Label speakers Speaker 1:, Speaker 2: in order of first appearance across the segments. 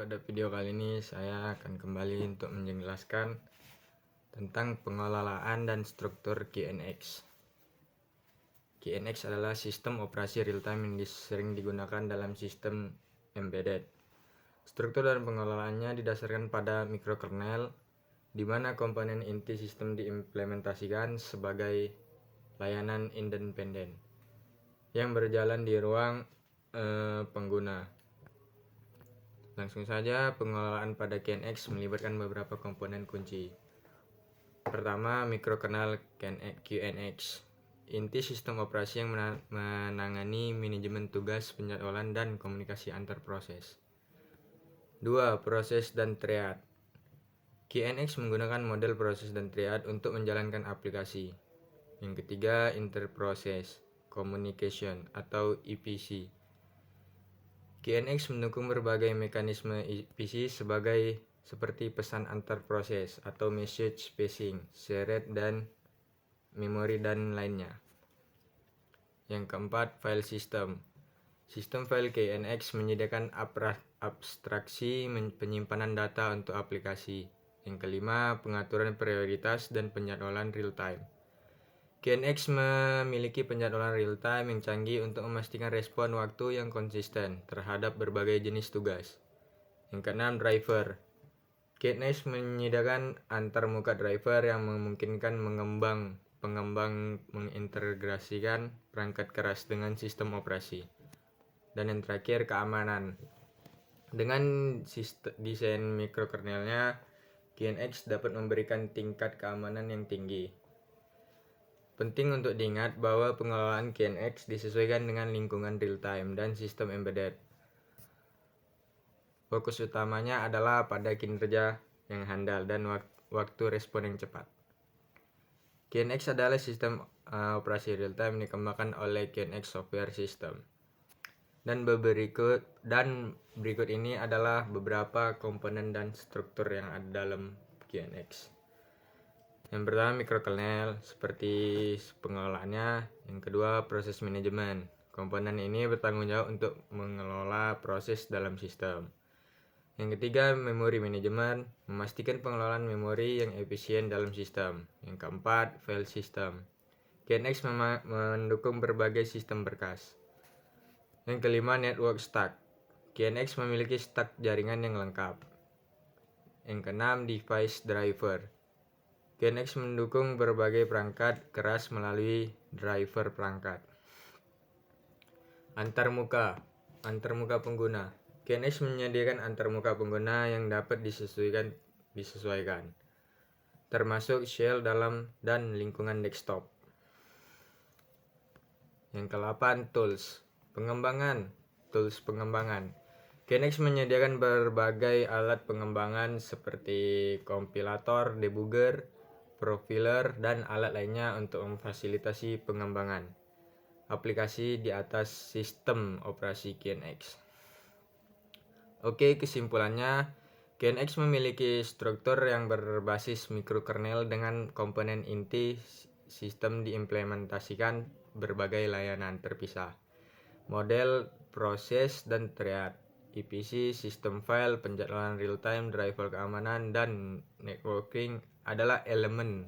Speaker 1: pada video kali ini saya akan kembali untuk menjelaskan tentang pengelolaan dan struktur KNX. KNX adalah sistem operasi real-time yang sering digunakan dalam sistem embedded. Struktur dan pengelolaannya didasarkan pada mikrokernel, di mana komponen inti sistem diimplementasikan sebagai layanan independen yang berjalan di ruang pengguna. Langsung saja, pengelolaan pada KNX melibatkan beberapa komponen kunci. Pertama, mikrokernel QNX. Inti sistem operasi yang menangani manajemen tugas, penjadwalan, dan komunikasi antar proses. 2. Proses dan triad. QNX menggunakan model proses dan triad untuk menjalankan aplikasi. Yang ketiga, interprocess communication atau EPC. QNX mendukung berbagai mekanisme EPC seperti pesan antar proses atau message passing, shared dan memori dan lainnya. Yang keempat, file system. Sistem file QNX menyediakan abstraksi penyimpanan data untuk aplikasi. Yang kelima, pengaturan prioritas dan penjadwalan real time. QNX memiliki penjadwalan real-time yang canggih untuk memastikan respon waktu yang konsisten terhadap berbagai jenis tugas. Yang keenam, driver. QNX menyediakan antarmuka driver yang memungkinkan pengembang mengintegrasikan perangkat keras dengan sistem operasi. Dan yang terakhir, keamanan. Dengan desain mikrokernelnya, QNX dapat memberikan tingkat keamanan yang tinggi. Penting untuk diingat bahwa pengelolaan QNX disesuaikan dengan lingkungan real-time dan sistem embedded. Fokus utamanya adalah pada kinerja yang handal dan waktu respon yang cepat. QNX adalah sistem operasi real-time yang dikembangkan oleh QNX Software System. Dan berikut ini adalah beberapa komponen dan struktur yang ada dalam QNX. Yang pertama, mikrokernel seperti pengelolaannya. Yang kedua, proses manajemen. Komponen ini bertanggung jawab untuk mengelola proses dalam sistem. Yang ketiga, memori manajemen, memastikan pengelolaan memori yang efisien dalam sistem. Yang keempat, file system. QNX mendukung berbagai sistem berkas. Yang kelima, network stack. QNX memiliki stack jaringan yang lengkap. Yang keenam, device driver. QNX mendukung berbagai perangkat keras melalui driver perangkat. Antarmuka pengguna. QNX menyediakan antarmuka pengguna yang dapat disesuaikan, termasuk shell dalam dan lingkungan desktop. Yang ke-8, tools pengembangan. QNX menyediakan berbagai alat pengembangan seperti kompilator, debugger, profiler, dan alat lainnya untuk memfasilitasi pengembangan aplikasi di atas sistem operasi QNX. Oke, kesimpulannya, QNX memiliki struktur yang berbasis mikrokernel dengan komponen inti sistem diimplementasikan berbagai layanan terpisah. Model, proses, dan triad. EPC, sistem file, penjadwalan real-time, driver keamanan, dan networking adalah elemen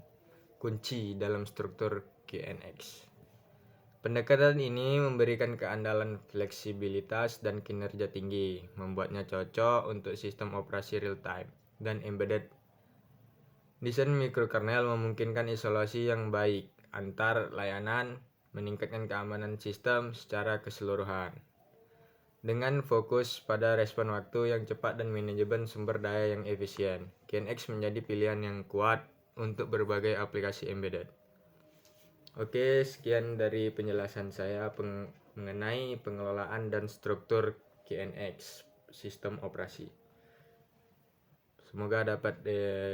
Speaker 1: kunci dalam struktur QNX. Pendekatan ini memberikan keandalan, fleksibilitas, dan kinerja tinggi, membuatnya cocok untuk sistem operasi real-time dan embedded. Desain mikrokernel memungkinkan isolasi yang baik antar layanan, meningkatkan keamanan sistem secara keseluruhan. Dengan fokus pada respon waktu yang cepat dan manajemen sumber daya yang efisien, QNX menjadi pilihan yang kuat untuk berbagai aplikasi embedded. Oke, sekian dari penjelasan saya mengenai pengelolaan dan struktur QNX, sistem operasi. Semoga dapat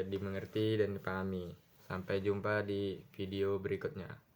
Speaker 1: dimengerti dan dipahami. Sampai jumpa di video berikutnya.